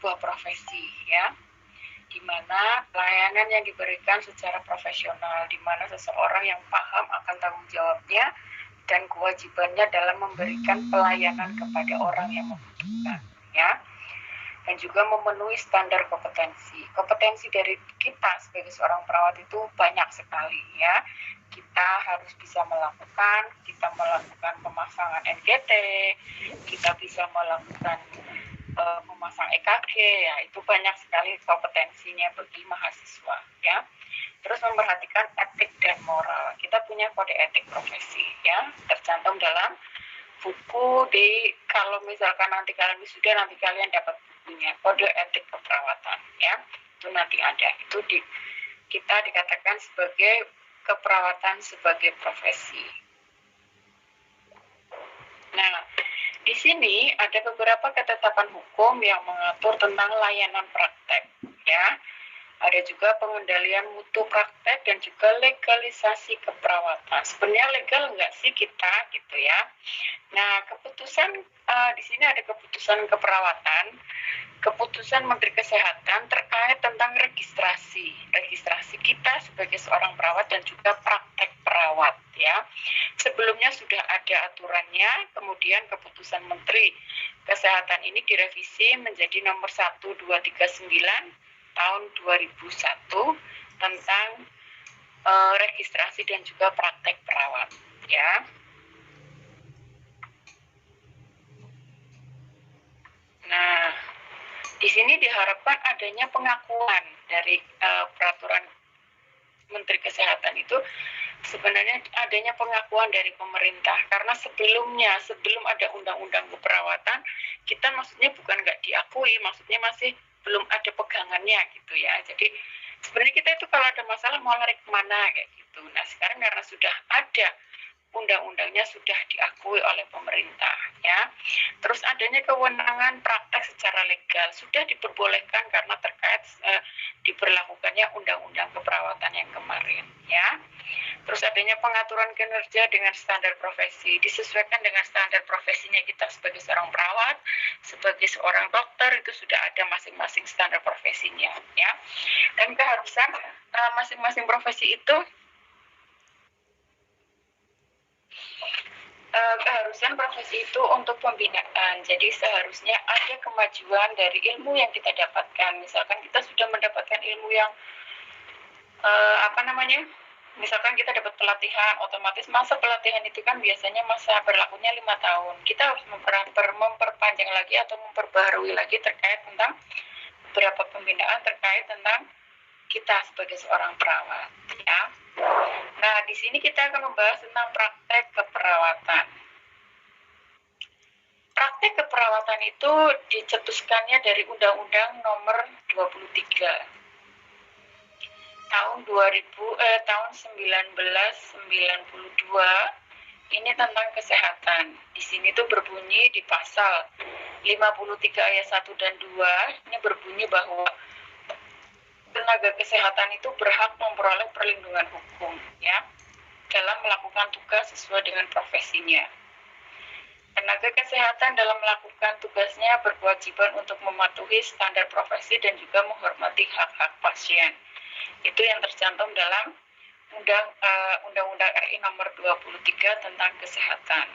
sebuah profesi ya, di mana pelayanan yang diberikan secara profesional, di mana seseorang yang paham akan tanggung jawabnya dan kewajibannya dalam memberikan pelayanan kepada orang yang membutuhkan ya, dan juga memenuhi standar kompetensi. Kompetensi dari kita sebagai seorang perawat itu banyak sekali ya. Kita harus bisa melakukan pemasangan NGT, kita bisa melakukan memasang EKG ya, itu banyak sekali kompetensinya bagi mahasiswa ya. Terus memperhatikan etik dan moral. Kita punya kode etik profesi ya, tercantum dalam buku kalau misalkan nanti kalian wisuda, nanti kalian dapat bukunya, kode etik keperawatan ya. Itu nanti ada. Itu kita dikatakan sebagai keperawatan sebagai profesi. Nah, di sini ada beberapa ketetapan hukum yang mengatur tentang layanan praktek ya. Ada juga pengendalian mutu praktek dan juga legalisasi keperawatan. Sebenarnya legal nggak sih kita gitu ya. Nah, keputusan di sini ada keputusan keperawatan, keputusan Menteri Kesehatan terkait tentang registrasi kita sebagai seorang perawat dan juga praktek perawat ya. Sebelumnya sudah ada aturannya, kemudian keputusan Menteri Kesehatan ini direvisi menjadi nomor 1239 tahun 2001 tentang registrasi dan juga praktek perawat ya. Nah, di sini diharapkan adanya pengakuan dari peraturan Menteri Kesehatan itu, sebenarnya adanya pengakuan dari pemerintah, karena sebelum ada undang-undang keperawatan, kita maksudnya bukan nggak diakui, maksudnya masih belum ada pegangannya gitu ya. Jadi sebenarnya kita itu kalau ada masalah mau lari kemana kayak gitu. Nah, sekarang karena sudah ada undang-undangnya, sudah diakui oleh pemerintah ya. Terus adanya kewenangan praktek secara legal sudah diperbolehkan karena terkait diberlakukannya undang-undang keperawatan yang kemarin ya. Terus adanya pengaturan kinerja dengan standar profesi, disesuaikan dengan standar profesinya kita sebagai seorang perawat, sebagai seorang dokter, itu sudah ada masing-masing standar profesinya ya. Dan keharusan masing-masing profesi itu, keharusan profesi itu untuk pembinaan. Jadi seharusnya ada kemajuan dari ilmu yang kita dapatkan. Misalkan kita sudah mendapatkan ilmu yang misalkan kita dapat pelatihan, otomatis masa pelatihan itu kan biasanya masa berlakunya 5 tahun. Kita harus memperpanjang lagi atau memperbaharui lagi terkait tentang beberapa pembinaan terkait tentang kita sebagai seorang perawat ya. Nah, di sini kita akan membahas tentang praktek keperawatan. Praktek keperawatan itu dicetuskannya dari Undang-Undang Nomor 23 tahun 1992 ini tentang kesehatan. Di sini tuh berbunyi di pasal 53 ayat 1 dan 2 ini berbunyi bahwa tenaga kesehatan itu berhak memperoleh perlindungan hukum ya dalam melakukan tugas sesuai dengan profesinya. Tenaga kesehatan dalam melakukan tugasnya berkewajiban untuk mematuhi standar profesi dan juga menghormati hak-hak pasien. Itu yang tercantum dalam Undang-Undang RI nomor 23 tentang kesehatan.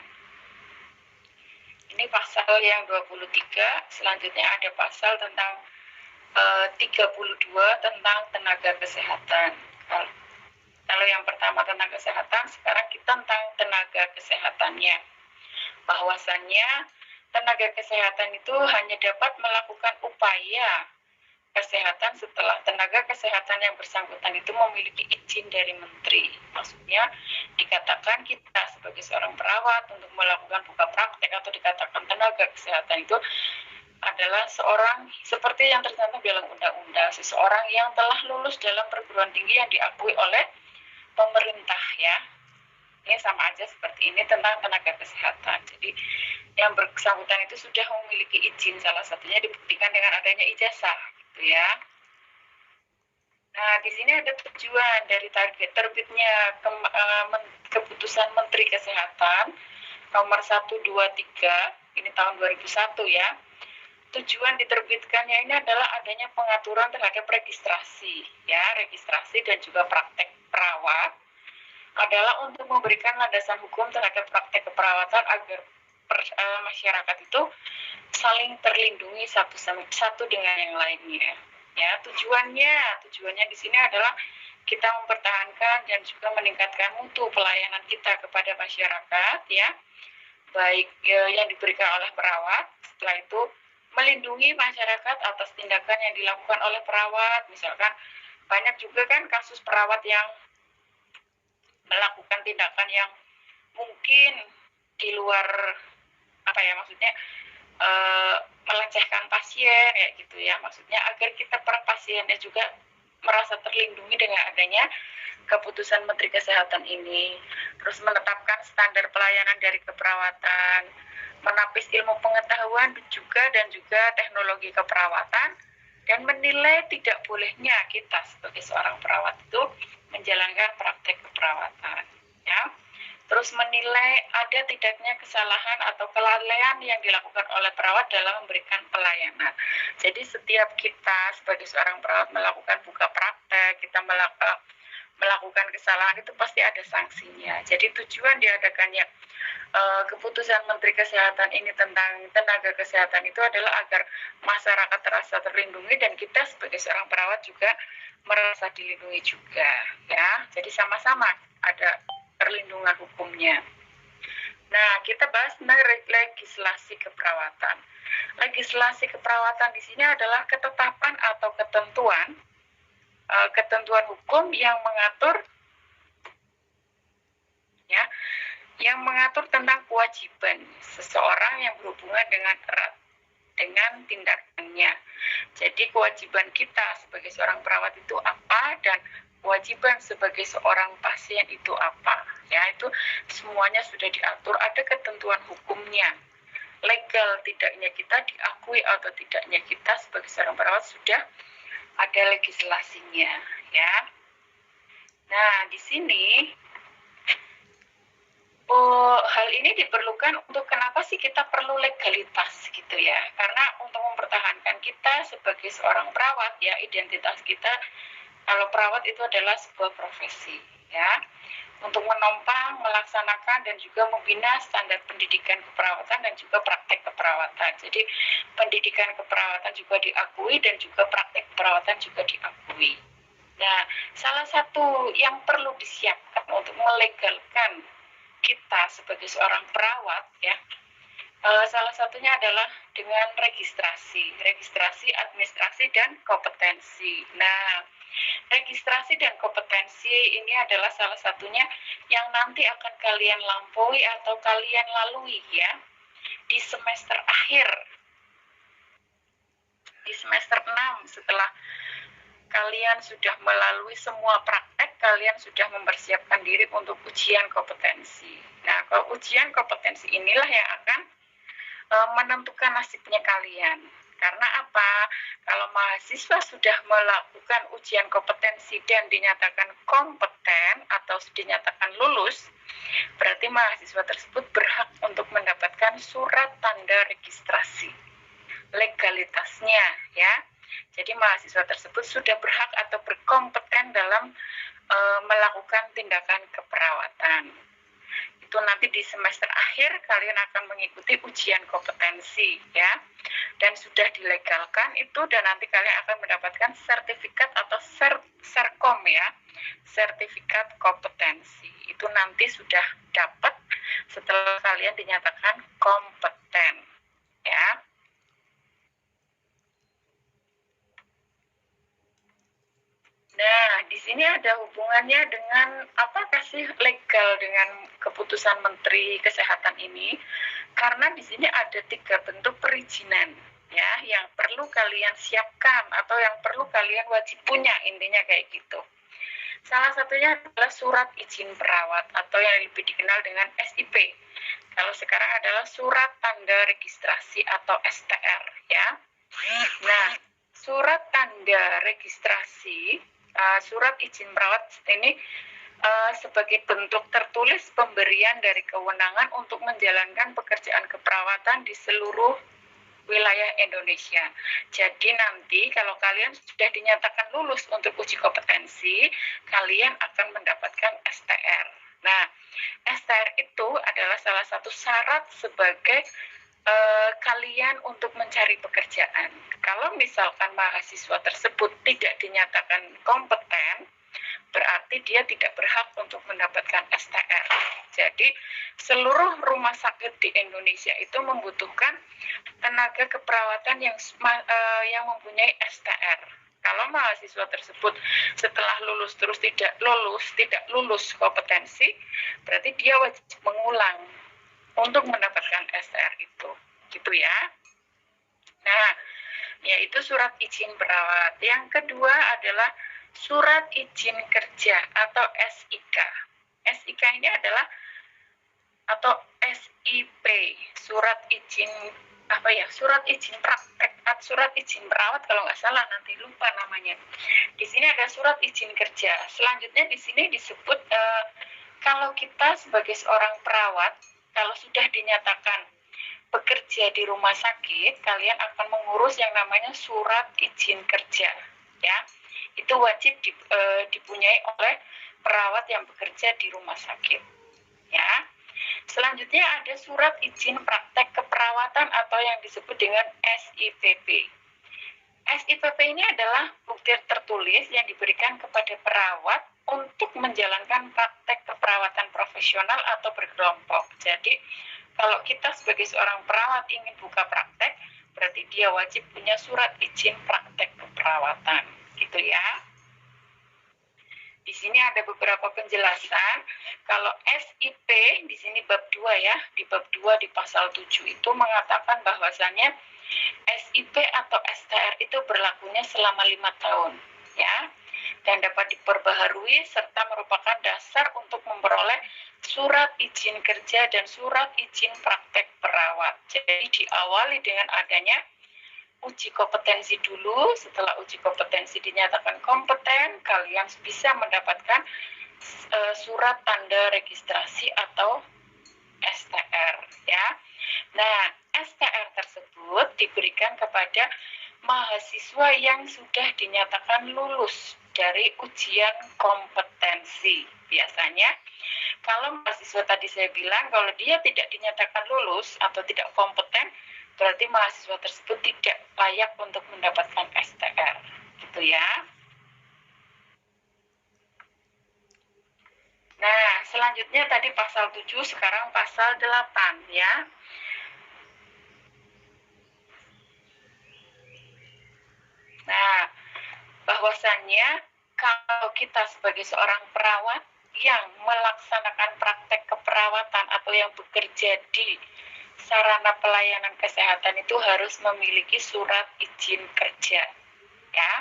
Ini pasal yang 23, selanjutnya ada pasal tentang 32 tentang tenaga kesehatan. Kalau yang pertama tentang kesehatan, sekarang kita tentang tenaga kesehatannya. Bahwasannya tenaga kesehatan itu hanya dapat melakukan upaya kesehatan setelah tenaga kesehatan yang bersangkutan itu memiliki izin dari menteri. Maksudnya dikatakan kita sebagai seorang perawat untuk melakukan buka praktek atau dikatakan tenaga kesehatan itu adalah seorang seperti yang tercantum dalam undang-undang, seseorang yang telah lulus dalam perguruan tinggi yang diakui oleh pemerintah ya. Ini sama aja seperti ini tentang tenaga kesehatan. Jadi yang bersangkutan itu sudah memiliki izin, salah satunya dibuktikan dengan adanya ijazah gitu ya. Nah, di sini ada tujuan dari target terbitnya keputusan Menteri Kesehatan nomor 123 ini tahun 2001 ya. tujuan diterbitkannya ini adalah adanya pengaturan terhadap registrasi, ya, registrasi dan juga praktek perawat adalah untuk memberikan landasan hukum terhadap praktek keperawatan agar masyarakat itu saling terlindungi satu dengan yang lainnya. Ya, tujuannya di sini adalah kita mempertahankan dan juga meningkatkan mutu pelayanan kita kepada masyarakat, ya, baik yang diberikan oleh perawat. Setelah itu melindungi masyarakat atas tindakan yang dilakukan oleh perawat. Misalkan banyak juga kan kasus perawat yang melakukan tindakan yang mungkin di luar maksudnya melecehkan pasien ya gitu ya, maksudnya agar kita para pasiennya juga merasa terlindungi dengan adanya keputusan Menteri Kesehatan ini. Terus menetapkan standar pelayanan dari keperawatan, menapis ilmu pengetahuan dan juga teknologi keperawatan, dan menilai tidak bolehnya kita sebagai seorang perawat itu menjalankan praktek keperawatan, ya. Terus menilai ada tidaknya kesalahan atau kelalaian yang dilakukan oleh perawat dalam memberikan pelayanan. Jadi setiap kita sebagai seorang perawat melakukan buka praktek, kita melakukan kesalahan itu pasti ada sanksinya. Jadi tujuan diadakannya keputusan Menteri Kesehatan ini tentang tenaga kesehatan itu adalah agar masyarakat terasa terlindungi dan kita sebagai seorang perawat juga merasa dilindungi juga, ya. Jadi sama-sama ada perlindungan hukumnya. Nah, kita bahas tentang legislasi keperawatan. Legislasi keperawatan di sini adalah ketetapan atau ketentuan hukum yang mengatur tentang kewajiban seseorang yang berhubungan dengan erat dengan tindakannya. Jadi kewajiban kita sebagai seorang perawat itu apa dan kewajiban sebagai seorang pasien itu apa, ya, itu semuanya sudah diatur, ada ketentuan hukumnya. Legal tidaknya kita diakui atau tidaknya kita sebagai seorang perawat sudah ada legislasinya, ya. Nah, di sini hal ini diperlukan untuk kenapa sih kita perlu legalitas gitu ya, karena untuk mempertahankan kita sebagai seorang perawat, ya, identitas kita. Kalau perawat itu adalah sebuah profesi, ya, untuk menopang, melaksanakan dan juga membina standar pendidikan keperawatan dan juga praktek keperawatan. Jadi pendidikan keperawatan juga diakui dan juga praktek keperawatan juga diakui. Nah, salah satu yang perlu disiapkan untuk melegalkan kita sebagai seorang perawat, ya, salah satunya adalah dengan registrasi, administrasi, dan kompetensi. Nah, registrasi dan kompetensi ini adalah salah satunya yang nanti akan kalian lampaui atau kalian lalui, ya, di semester akhir, di semester 6 setelah kalian sudah melalui semua praktek, kalian sudah mempersiapkan diri untuk ujian kompetensi. Nah, kalau ujian kompetensi inilah yang akan menentukan nasibnya kalian. Karena apa? Kalau mahasiswa sudah melakukan ujian kompetensi dan dinyatakan kompeten atau dinyatakan lulus, berarti mahasiswa tersebut berhak untuk mendapatkan surat tanda registrasi legalitasnya, ya. Jadi mahasiswa tersebut sudah berhak atau berkompeten dalam melakukan tindakan keperawatan. Itu nanti di semester akhir kalian akan mengikuti ujian kompetensi, ya, dan sudah dilegalkan itu, dan nanti kalian akan mendapatkan sertifikat atau serkom, ya, sertifikat kompetensi. Itu nanti sudah dapat setelah kalian dinyatakan kompeten, ya. Nah, di sini ada hubungannya dengan apakah sih legal dengan keputusan Menteri Kesehatan ini? Karena di sini ada 3 bentuk perizinan, ya, yang perlu kalian siapkan atau yang perlu kalian wajib punya, intinya kayak gitu. Salah satunya adalah surat izin perawat atau yang lebih dikenal dengan SIP. Kalau sekarang adalah surat tanda registrasi atau STR, ya. Nah, surat tanda registrasi, surat izin perawat ini sebagai bentuk tertulis pemberian dari kewenangan untuk menjalankan pekerjaan keperawatan di seluruh wilayah Indonesia. Jadi nanti kalau kalian sudah dinyatakan lulus untuk uji kompetensi, kalian akan mendapatkan STR. Nah, STR itu adalah salah satu syarat sebagai kalian untuk mencari pekerjaan. Kalau misalkan mahasiswa tersebut tidak dinyatakan kompeten, berarti dia tidak berhak untuk mendapatkan STR. Jadi seluruh rumah sakit di Indonesia itu membutuhkan tenaga keperawatan yang mempunyai STR. Kalau mahasiswa tersebut setelah lulus terus tidak lulus kompetensi, berarti dia wajib mengulang untuk mendapatkan STR itu, gitu ya. Nah, yaitu surat izin perawat. Yang kedua adalah surat izin kerja atau SIK. SIK ini adalah atau SIP, surat izin surat izin praktek, surat izin perawat kalau nggak salah, nanti lupa namanya. Di sini ada surat izin kerja. Selanjutnya di sini disebut kalau kita sebagai seorang perawat, kalau sudah dinyatakan bekerja di rumah sakit, kalian akan mengurus yang namanya surat izin kerja, ya. Itu wajib dipunyai oleh perawat yang bekerja di rumah sakit, ya. Selanjutnya ada surat izin praktek keperawatan atau yang disebut dengan SIPP. SIPP ini adalah bukti tertulis yang diberikan kepada perawat untuk menjalankan praktek keperawatan profesional atau berkelompok. Jadi, kalau kita sebagai seorang perawat ingin buka praktek, berarti dia wajib punya surat izin praktek keperawatan, gitu ya. Di sini ada beberapa penjelasan. Kalau SIP di sini bab 2 ya, di bab 2 di pasal 7 itu mengatakan bahwasannya SIP atau STR itu berlakunya selama 5 tahun, ya. Dan dapat diperbaharui serta merupakan dasar untuk memperoleh surat izin kerja dan surat izin praktek perawat. Jadi diawali dengan adanya uji kompetensi dulu. Setelah uji kompetensi dinyatakan kompeten, kalian bisa mendapatkan surat tanda registrasi atau STR, ya. Nah, STR tersebut diberikan kepada mahasiswa yang sudah dinyatakan lulus dari ujian kompetensi. Biasanya kalau mahasiswa tadi saya bilang kalau dia tidak dinyatakan lulus atau tidak kompeten, berarti mahasiswa tersebut tidak layak untuk mendapatkan STR, gitu ya. Nah, selanjutnya tadi pasal 7, sekarang pasal 8 ya. Nah, bahwasannya kalau kita sebagai seorang perawat yang melaksanakan praktek keperawatan atau yang bekerja di sarana pelayanan kesehatan itu harus memiliki surat izin kerja, ya.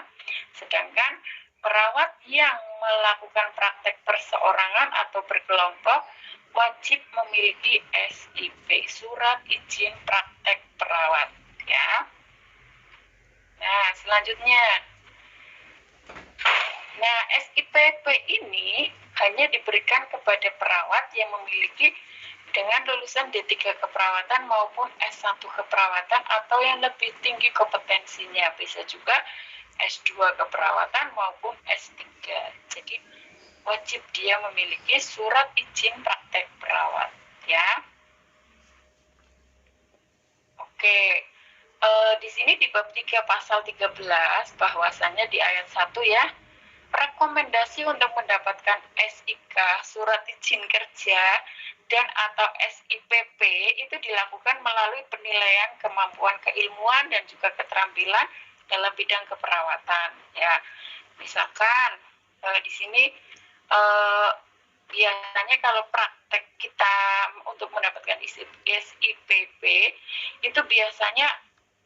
Sedangkan perawat yang melakukan praktek perseorangan atau berkelompok wajib memiliki SIP, surat izin praktek perawat, ya. Nah, selanjutnya. Nah, SIPP ini hanya diberikan kepada perawat yang memiliki dengan lulusan D3 keperawatan maupun S1 keperawatan atau yang lebih tinggi kompetensinya. Bisa juga S2 keperawatan maupun S3. Jadi wajib dia memiliki surat izin praktek perawat, ya. Oke. Di sini di bab 3 pasal 13 bahwasannya di ayat 1 ya, rekomendasi untuk mendapatkan SIK, surat izin kerja, dan atau SIPP itu dilakukan melalui penilaian kemampuan keilmuan dan juga keterampilan dalam bidang keperawatan. Ya, misalkan di sini biasanya kalau praktek kita untuk mendapatkan SIPP itu biasanya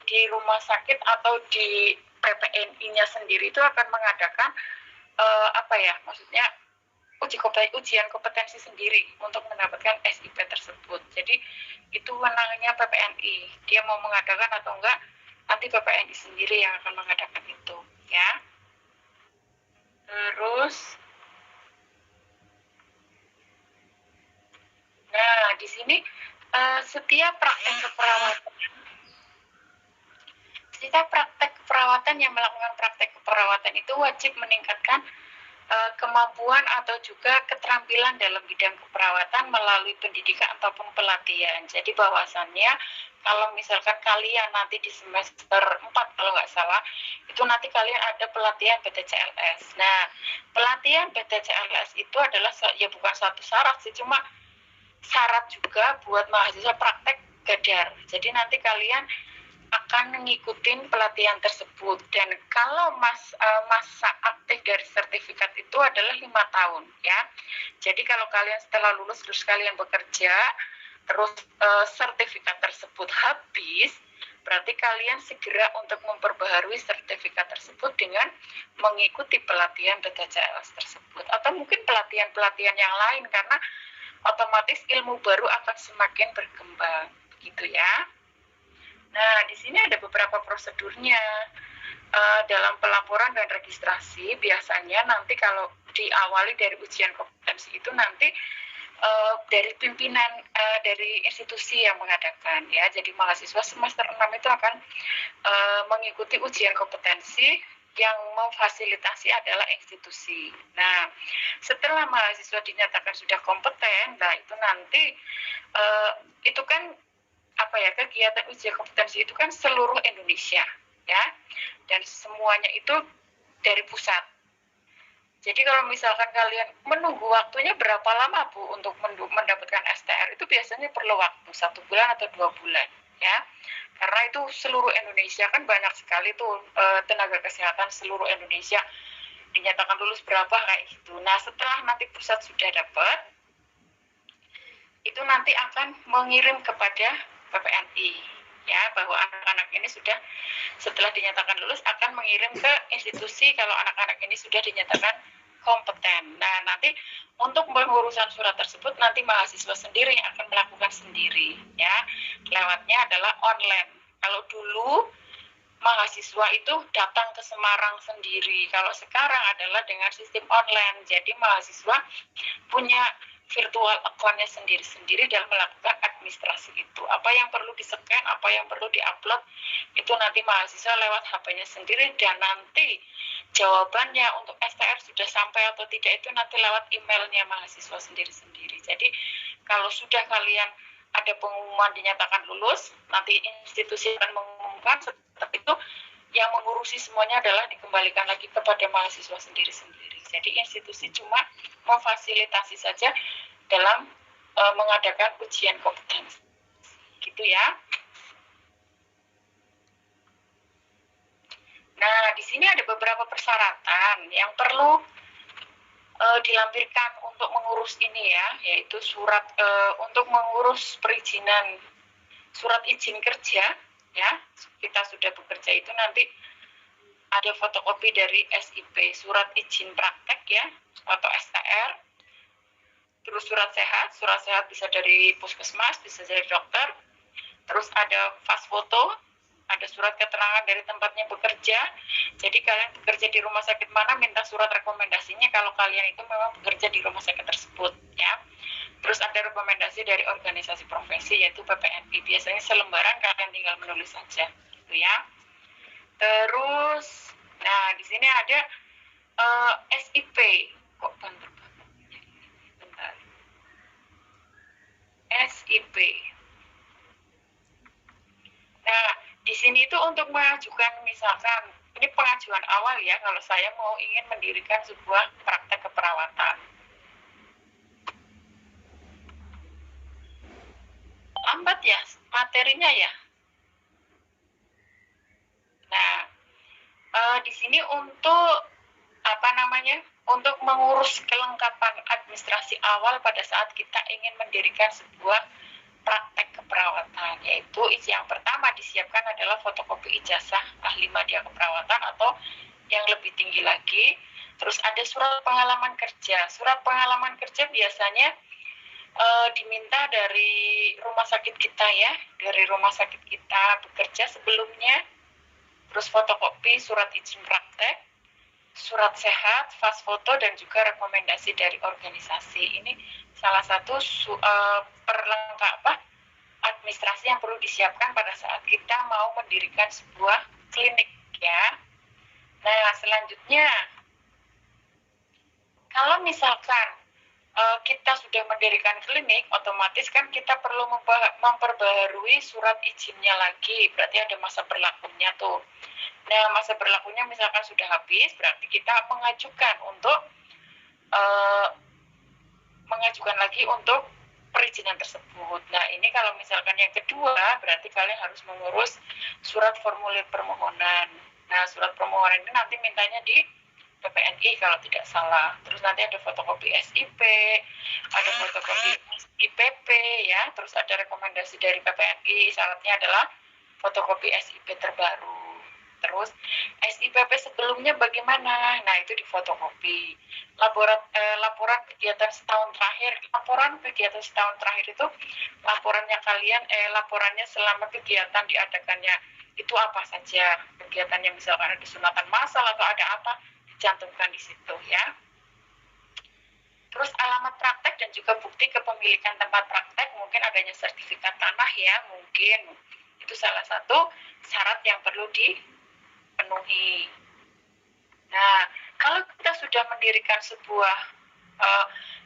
di rumah sakit atau di PPNI-nya sendiri itu akan mengadakan maksudnya ujian kompetensi sendiri untuk mendapatkan SIP tersebut. Jadi itu wewenangnya PPNI. Dia mau mengadakan atau enggak, nanti PPNI sendiri yang akan mengadakan itu, ya. Terus, nah di sini setiap praktek keperawatan kita praktek keperawatan yang melakukan praktek keperawatan itu wajib meningkatkan kemampuan atau juga keterampilan dalam bidang keperawatan melalui pendidikan ataupun pelatihan. Jadi bahwasannya kalau misalkan kalian nanti di semester 4 kalau nggak salah, itu nanti kalian ada pelatihan BTCLS. Nah, pelatihan BTCLS itu adalah ya bukan satu syarat sih, cuma syarat juga buat mahasiswa praktek gadar. Jadi nanti kalian akan mengikuti pelatihan tersebut, dan kalau masa aktif dari sertifikat itu adalah 5 tahun ya. Jadi kalau kalian setelah lulus terus kalian bekerja terus sertifikat tersebut habis, berarti kalian segera untuk memperbaharui sertifikat tersebut dengan mengikuti pelatihan BTCLS tersebut, atau mungkin pelatihan-pelatihan yang lain, karena otomatis ilmu baru akan semakin berkembang gitu ya. Nah, di sini ada beberapa prosedurnya. Dalam pelaporan dan registrasi, biasanya nanti kalau diawali dari ujian kompetensi itu nanti dari pimpinan dari institusi yang mengadakan ya. Jadi mahasiswa semester 6 itu akan mengikuti ujian kompetensi, yang memfasilitasi adalah institusi. Nah, setelah mahasiswa dinyatakan sudah kompeten, nah itu nanti itu kan kegiatan ujian kompetensi itu kan seluruh Indonesia ya, dan semuanya itu dari pusat. Jadi kalau misalkan kalian menunggu waktunya berapa lama Bu untuk mendapatkan STR, itu biasanya perlu waktu 1 bulan atau 2 bulan ya, karena itu seluruh Indonesia kan banyak sekali tuh tenaga kesehatan seluruh Indonesia dinyatakan lulus berapa kayak gitu. Nah, setelah nanti pusat sudah dapat, itu nanti akan mengirim kepada PPNI ya, bahwa anak-anak ini sudah setelah dinyatakan lulus akan mengirim ke institusi kalau anak-anak ini sudah dinyatakan kompeten. Nah, nanti untuk pengurusan surat tersebut nanti mahasiswa sendiri yang akan melakukan sendiri ya. Lewatnya adalah online. Kalau dulu mahasiswa itu datang ke Semarang sendiri. Kalau sekarang adalah dengan sistem online. Jadi mahasiswa punya virtual account-nya sendiri-sendiri dalam melakukan administrasi itu. Apa yang perlu di-scan, apa yang perlu di-upload, itu nanti mahasiswa lewat HP-nya sendiri, dan nanti jawabannya untuk STR sudah sampai atau tidak itu nanti lewat emailnya mahasiswa sendiri-sendiri. Jadi kalau sudah kalian ada pengumuman dinyatakan lulus, nanti institusi akan mengumumkan, setelah itu yang mengurusi semuanya adalah dikembalikan lagi kepada mahasiswa sendiri-sendiri. Jadi institusi cuma memfasilitasi saja dalam mengadakan ujian kompetensi. Gitu ya. Nah, di sini ada beberapa persyaratan yang perlu dilampirkan untuk mengurus ini ya, yaitu surat untuk mengurus perizinan, surat izin kerja ya. Kita sudah bekerja itu nanti ada fotokopi dari SIP, surat izin praktek ya, atau STR. Terus surat sehat bisa dari puskesmas, bisa dari dokter. Terus ada pas foto, ada surat keterangan dari tempatnya bekerja. Jadi kalian bekerja di rumah sakit mana, minta surat rekomendasinya kalau kalian itu memang bekerja di rumah sakit tersebut ya. Terus ada rekomendasi dari organisasi profesi yaitu PPNI. Biasanya selembaran, kalian tinggal menulis saja gitu ya. Terus, nah di sini ada SIP. Kok bentar. SIP. Nah, di sini itu untuk mengajukan, misalkan ini pengajuan awal ya, kalau saya mau ingin mendirikan sebuah praktek keperawatan. Lambat ya materinya ya. Nah, di sini untuk untuk mengurus kelengkapan administrasi awal pada saat kita ingin mendirikan sebuah praktek keperawatan, yaitu yang pertama disiapkan adalah fotokopi ijazah ahli media keperawatan atau yang lebih tinggi lagi. Terus ada surat pengalaman kerja. Surat pengalaman kerja biasanya diminta dari rumah sakit kita ya, dari rumah sakit kita bekerja sebelumnya. Terus fotokopi surat izin praktek, surat sehat, pas foto, dan juga rekomendasi dari organisasi. Ini salah satu perlengkapan administrasi yang perlu disiapkan pada saat kita mau mendirikan sebuah klinik ya. Nah, selanjutnya kalau misalkan kita sudah mendirikan klinik, otomatis kan kita perlu memperbaharui surat izinnya lagi, berarti ada masa berlakunya tuh. Nah, masa berlakunya misalkan sudah habis, berarti kita mengajukan lagi untuk perizinan tersebut. Nah, ini kalau misalkan yang kedua, berarti kalian harus mengurus surat formulir permohonan. Nah, surat permohonan ini nanti mintanya di PPNI kalau tidak salah. Terus nanti ada fotokopi SIP, ada fotokopi IPP ya, terus ada rekomendasi dari PPNI, syaratnya adalah fotokopi SIP terbaru. Terus SIPP sebelumnya bagaimana? Nah, itu di fotokopi. Laporan kegiatan setahun terakhir. Laporan kegiatan setahun terakhir itu laporannya selama kegiatan diadakannya itu apa saja? Kegiatannya misalkan ada sunatan massal atau ada apa? Dicantumkan di situ ya. Terus alamat praktek dan juga bukti kepemilikan tempat praktek, mungkin adanya sertifikat tanah ya, mungkin itu salah satu syarat yang perlu dipenuhi. Nah, kalau kita sudah mendirikan sebuah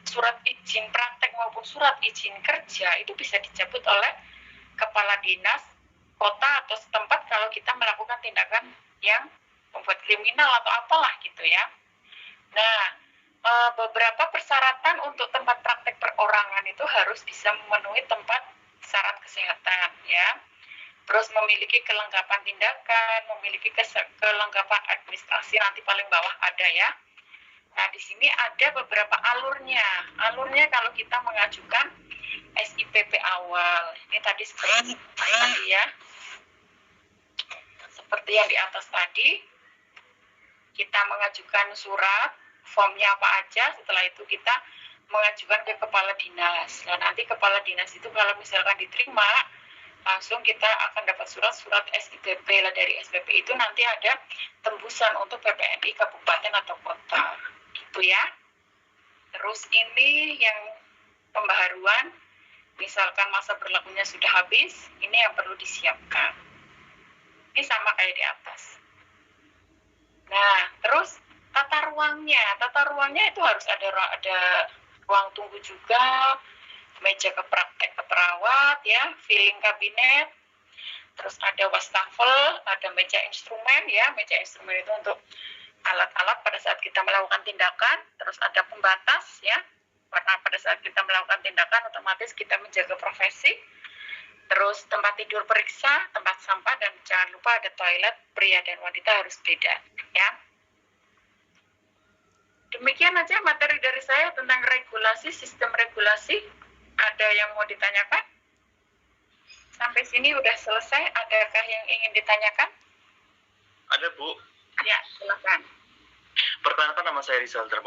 surat izin praktek maupun surat izin kerja, itu bisa dicabut oleh kepala dinas kota atau setempat kalau kita melakukan tindakan yang membuat kriminal atau apalah gitu ya. Nah, beberapa persyaratan untuk tempat praktek perorangan itu harus bisa memenuhi syarat kesehatan ya. Terus memiliki kelengkapan tindakan, memiliki kelengkapan administrasi, nanti paling bawah ada ya. Nah, di sini ada beberapa alurnya. Alurnya kalau kita mengajukan SIPP awal. Ini tadi seperti tadi ya. Seperti yang di atas tadi, kita mengajukan surat, formnya apa aja, setelah itu kita mengajukan ke kepala dinas. Nah, nanti kepala dinas itu kalau misalkan diterima, langsung kita akan dapat surat SIPP. Lah dari SIPP itu nanti ada tembusan untuk PPNI kabupaten atau kota. Gitu ya. Terus ini yang pembaharuan, misalkan masa berlakunya sudah habis, ini yang perlu disiapkan. Ini sama kayak di atas. Nah, terus tata ruangnya itu harus ada ruang tunggu juga, meja keperawat ya, filling kabinet, terus ada wastafel, ada meja instrumen ya, meja instrumen itu untuk alat-alat pada saat kita melakukan tindakan, terus ada pembatas ya, karena pada saat kita melakukan tindakan otomatis kita menjaga profesi. Terus tempat tidur periksa, tempat sampah, dan jangan lupa ada toilet, pria dan wanita harus beda ya. Demikian aja materi dari saya tentang regulasi, sistem regulasi. Ada yang mau ditanyakan? Sampai sini udah selesai, adakah yang ingin ditanyakan? Ada, Bu. Ya, silakan. Perkenalkan, nama saya Rizal Darmo